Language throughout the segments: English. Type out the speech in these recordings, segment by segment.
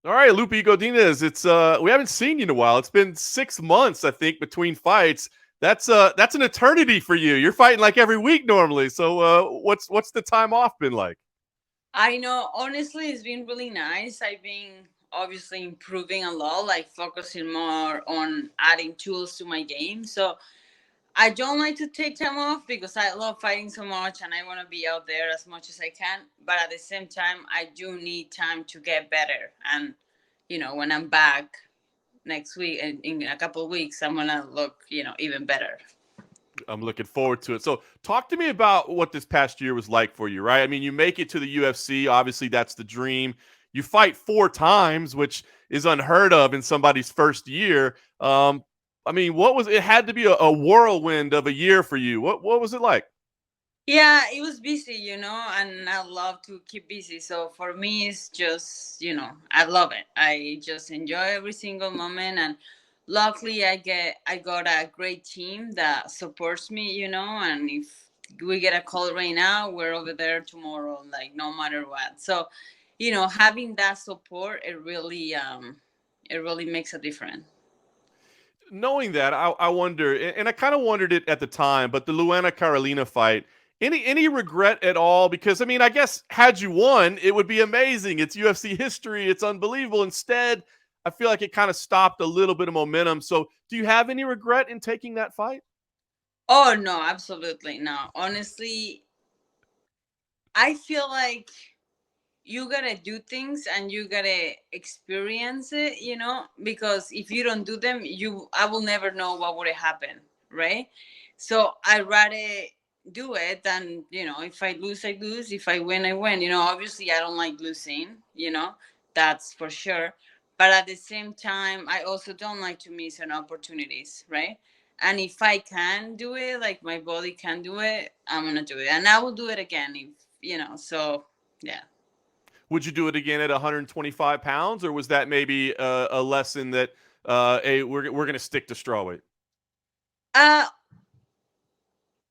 All right, Loopy Godinez. It's we haven't seen you in a while. It's been 6 months, I think, between fights. That's an eternity for you. You're fighting like every week normally. So what's the time off been like? I know, honestly, it's been really nice. I've been obviously improving a lot, like focusing more on adding tools to my game. So I don't like to take time off because I love fighting so much and I want to be out there as much as I can. But at the same time, I do need time to get better. And, when I'm back next week, in a couple of weeks, I'm going to look, even better. I'm looking forward to it. So talk to me about what this past year was like for you, right? I mean, you make it to the UFC. Obviously, that's the dream. You fight 4 times, which is unheard of in somebody's first year. I mean, what was it? Had to be a whirlwind of a year for you. What was it like? Yeah, it was busy, and I love to keep busy. So for me, it's just, I love it. I just enjoy every single moment, and luckily, I got a great team that supports me, and if we get a call right now, we're over there tomorrow, like no matter what. So, having that support, it really makes a difference. Knowing that, I wonder, and I kind of wondered it at the time, but the Luana Carolina fight, any regret at all? Because I mean, I guess had you won, it would be amazing. It's UFC history. It's unbelievable. Instead, I feel like it kind of stopped a little bit of momentum. So, do you have any regret in taking that fight? Oh no, absolutely no. Honestly, I feel like you gotta do things and you gotta experience it, because if you don't do them, I will never know what would have happened, right? So I rather do it than, if I lose, I lose. If I win, I win. Obviously I don't like losing, that's for sure. But at the same time, I also don't like to miss on opportunities, right? And if I can do it, like my body can do it, I'm gonna do it. And I will do it again if, so yeah. Would you do it again at 125 pounds, or was that maybe a lesson that, hey, we're going to stick to strawweight? Uh,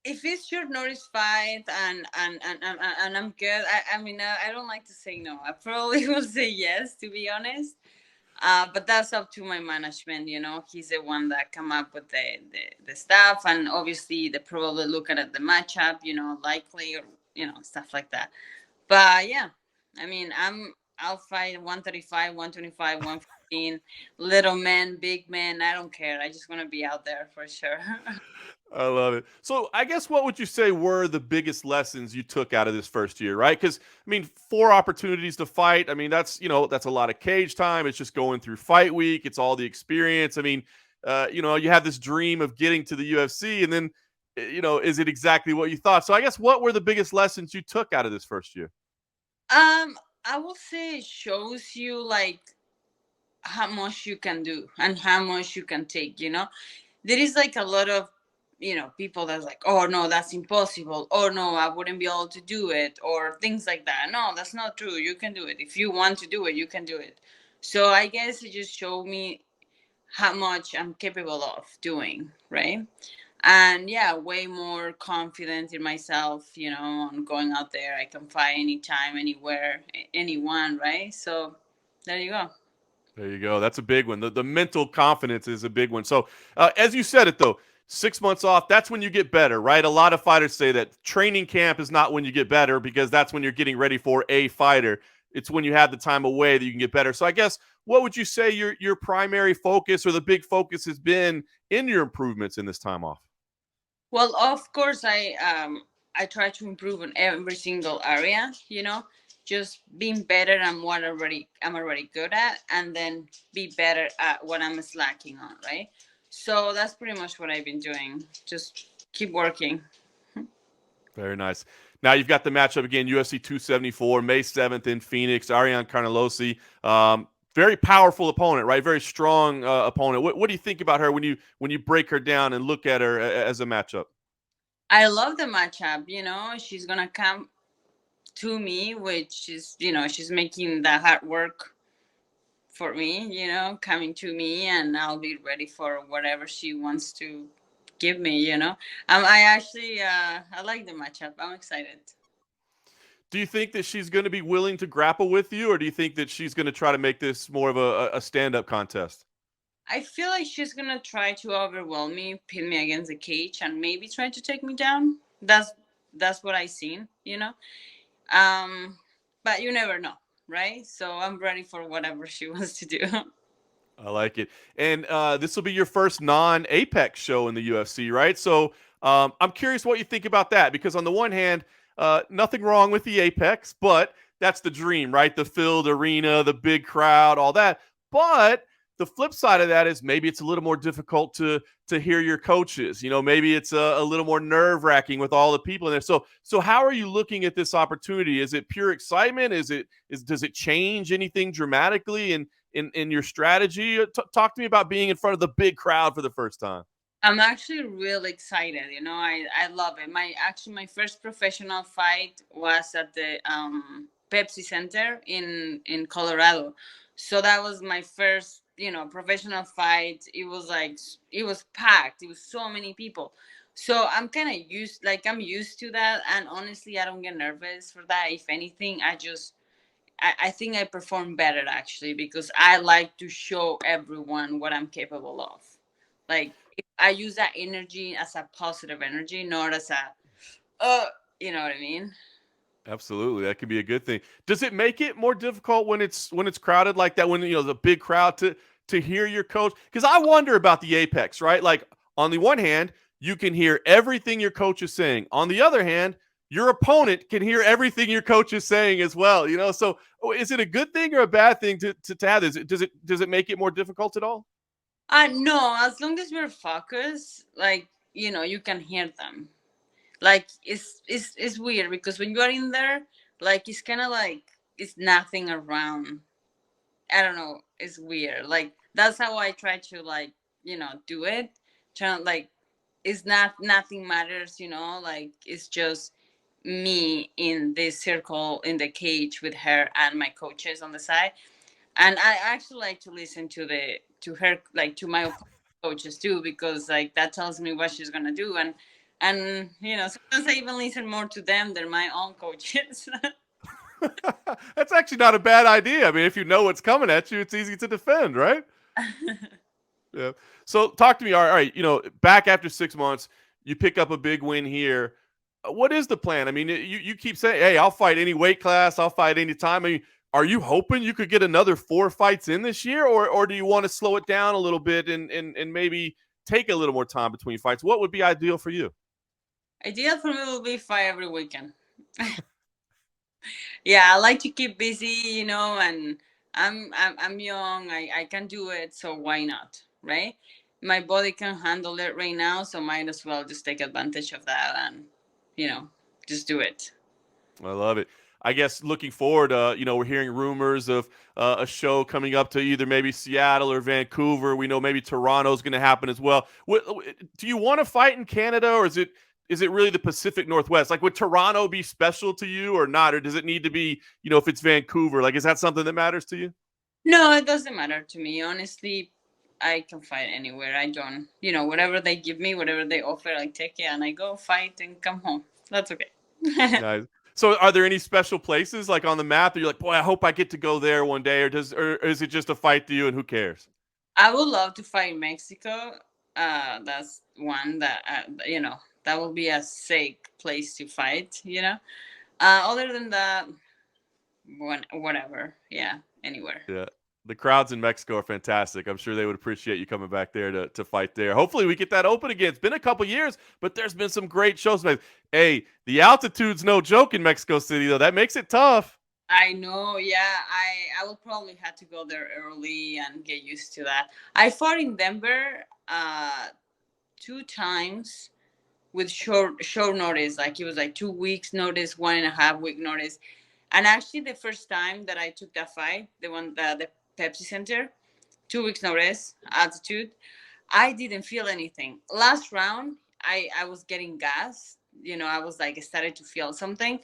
if it's short notice fight and I'm good, I mean, I don't like to say no. I probably will say yes, to be honest. But that's up to my management. He's the one that come up with the stuff, and obviously they probably looking at the matchup, likely, or stuff like that. But yeah, I mean, I'll fight 135, 125, 115, little man, big man. I don't care. I just want to be out there for sure. I love it. So, I guess what would you say were the biggest lessons you took out of this first year, right? Because I mean, 4 opportunities to fight. I mean, that's a lot of cage time. It's just going through fight week. It's all the experience. I mean, you have this dream of getting to the UFC, and then, is it exactly what you thought? So, I guess what were the biggest lessons you took out of this first year? I will say it shows you like how much you can do and how much you can take. There is like a lot of people that's like, oh no, that's impossible. Oh no, I wouldn't be able to do it, or things like that. No, that's not true. You can do it if you want to do it. You can do it. So I guess it just showed me how much I'm capable of doing, right? And yeah, way more confident in myself, on going out there. I can fight anytime, anywhere, anyone, right? So there you go. There you go. That's a big one. The mental confidence is a big one. So, as you said it though, 6 months off, that's when you get better, right? A lot of fighters say that training camp is not when you get better because that's when you're getting ready for a fighter. It's when you have the time away that you can get better. So, I guess what would you say your primary focus or the big focus has been in your improvements in this time off? Well, of course, I try to improve in every single area. Just being better at what I'm already good at, and then be better at what I'm slacking on. Right. So that's pretty much what I've been doing. Just keep working. Very nice. Now you've got the matchup again, UFC 274, May 7th in Phoenix. Ariane Carnelossi, very powerful opponent, right? Very strong opponent. What do you think about her when you break her down and look at her as a matchup? I love the matchup. She's gonna come to me, which is she's making the hard work for me, coming to me, and I'll be ready for whatever she wants to give me. I actually I like the matchup. I'm excited. Do you think that she's going to be willing to grapple with you, or do you think that she's going to try to make this more of a stand-up contest? I feel like she's gonna try to overwhelm me, pin me against the cage, and maybe try to take me down. That's what I seen, you know. But you never know, right? So I'm ready for whatever she wants to do. I like it. And this will be your first non-Apex show in the UFC, right? So I'm curious what you think about that, because on the one hand, nothing wrong with the Apex, but that's the dream, right? The filled arena, the big crowd, all that. But the flip side of that is maybe it's a little more difficult to hear your coaches. You know, maybe it's a little more nerve wracking with all the people in there. So how are you looking at this opportunity? Is it pure excitement? Does it change anything dramatically in your strategy? Talk to me about being in front of the big crowd for the first time. I'm actually really excited. You know, I love it. My first professional fight was at the Pepsi Center in Colorado. So that was my first, you know, professional fight. It was like it was packed. It was so many people. So I'm used to that, and honestly I don't get nervous for that. If anything, I think I perform better actually, because I like to show everyone what I'm capable of. Like I use that energy as a positive energy, not as a uh you know what I mean? Absolutely, that could be a good thing. Does it make it more difficult when it's crowded like that? When the big crowd to hear your coach? Because I wonder about the Apex, right? Like on the one hand, you can hear everything your coach is saying. On the other hand, your opponent can hear everything your coach is saying as well. You know, so is it a good thing or a bad thing to have this? Does it make it more difficult at all? No, as long as you're focused, like, you know, you can hear them. Like it's weird because when you are in there, like it's kind of like it's nothing around. I don't know, it's weird. Like that's how I try to, like, you know, do it. Trying, like, it's not, nothing matters, you know, like it's just me in this circle in the cage with her and my coaches on the side. And I actually like to listen to her, like to my coaches too, because like that tells me what she's gonna do. And you know, sometimes I even listen more to them than my own coaches. That's actually not a bad idea. I mean, if you know what's coming at you, it's easy to defend, right? Yeah. So talk to me. All right, back after 6 months, you pick up a big win here. What is the plan? I mean, you keep saying, "Hey, I'll fight any weight class. I'll fight any time." I mean, are you hoping you could get another 4 fights in this year, or do you want to slow it down a little bit and maybe take a little more time between fights? What would be ideal for you? Ideal for me will be fight every weekend. Yeah, I like to keep busy, you know, and I'm young. I can do it, so why not, right? My body can handle it right now, so might as well just take advantage of that and, you know, just do it. I love it. I guess looking forward, we're hearing rumors of a show coming up to either maybe Seattle or Vancouver. We know maybe Toronto's going to happen as well. Do you want to fight in Canada, or is it really the Pacific Northwest? Like, would Toronto be special to you or not, or does it need to be, if it's Vancouver? Like, is that something that matters to you? No, it doesn't matter to me. Honestly, I can fight anywhere. I don't, you know, whatever they give me, whatever they offer, I take it and I go fight and come home. That's okay. Nice. So, are there any special places like on the map that you're like, boy, I hope I get to go there one day, or is it just a fight to you and who cares? I would love to fight Mexico. That's one that, you know, that would be a safe place to fight, you know. Other than that, whatever. Yeah, anywhere. Yeah. The crowds in Mexico are fantastic. I'm sure they would appreciate you coming back there to fight there. Hopefully we get that open again. It's been a couple years, but there's been some great shows. Hey, the altitude's no joke in Mexico City, though. That makes it tough. I know, yeah. I will probably have to go there early and get used to that. I fought in Denver 2 times with short notice. Like it was like 2 weeks notice, 1.5 week notice. And actually the first time that I took that fight, the Pepsi Center, 2 weeks notice, altitude, I didn't feel anything. Last round, I was getting gas. You know, I was like started to feel something,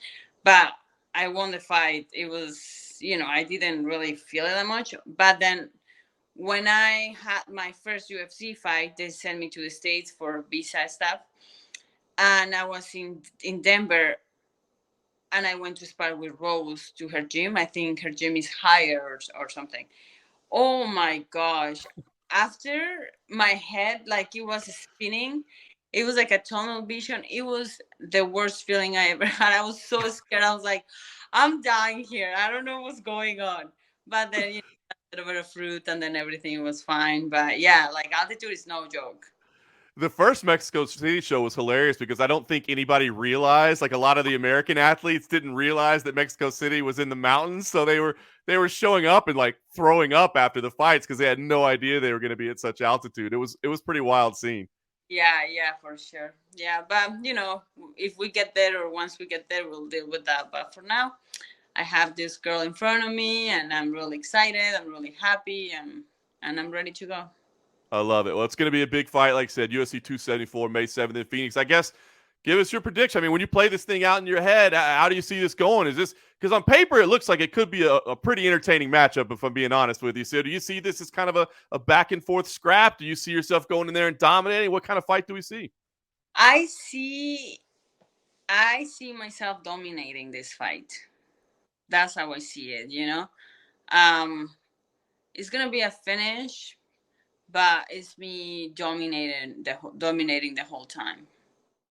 but I won the fight. It was, you know, I didn't really feel it that much. But then when I had my first UFC fight, they sent me to the States for visa stuff, and I was in Denver. and I went to spar with Rose to her gym. I think her gym is higher or something. Oh my gosh. After my head, like it was spinning, it was like a tunnel vision. It was the worst feeling I ever had. I was so scared. I was like, I'm dying here. I don't know what's going on. But then, a little bit of fruit and then everything was fine. But yeah, like altitude is no joke. The first Mexico City show was hilarious because I don't think anybody realized, like a lot of the American athletes didn't realize that Mexico City was in the mountains, so they were showing up and like throwing up after the fights because they had no idea they were going to be at such altitude. It was pretty wild scene. Yeah, yeah, for sure. Yeah, but if we get there or once we get there, we'll deal with that. But for now, I have this girl in front of me, and I'm really excited. I'm really happy, and I'm ready to go. I love it. Well, it's going to be a big fight, like I said, UFC 274, May 7th in Phoenix. I guess give us your prediction. I mean, when you play this thing out in your head, how do you see this going? Is this because on paper it looks like it could be a pretty entertaining matchup, if I'm being honest with you. So, do you see this as kind of a back and forth scrap? Do you see yourself going in there and dominating? What kind of fight do we see? I see, I see myself dominating this fight. That's how I see it. Um, it's gonna be a finish, but it's me dominating the whole time.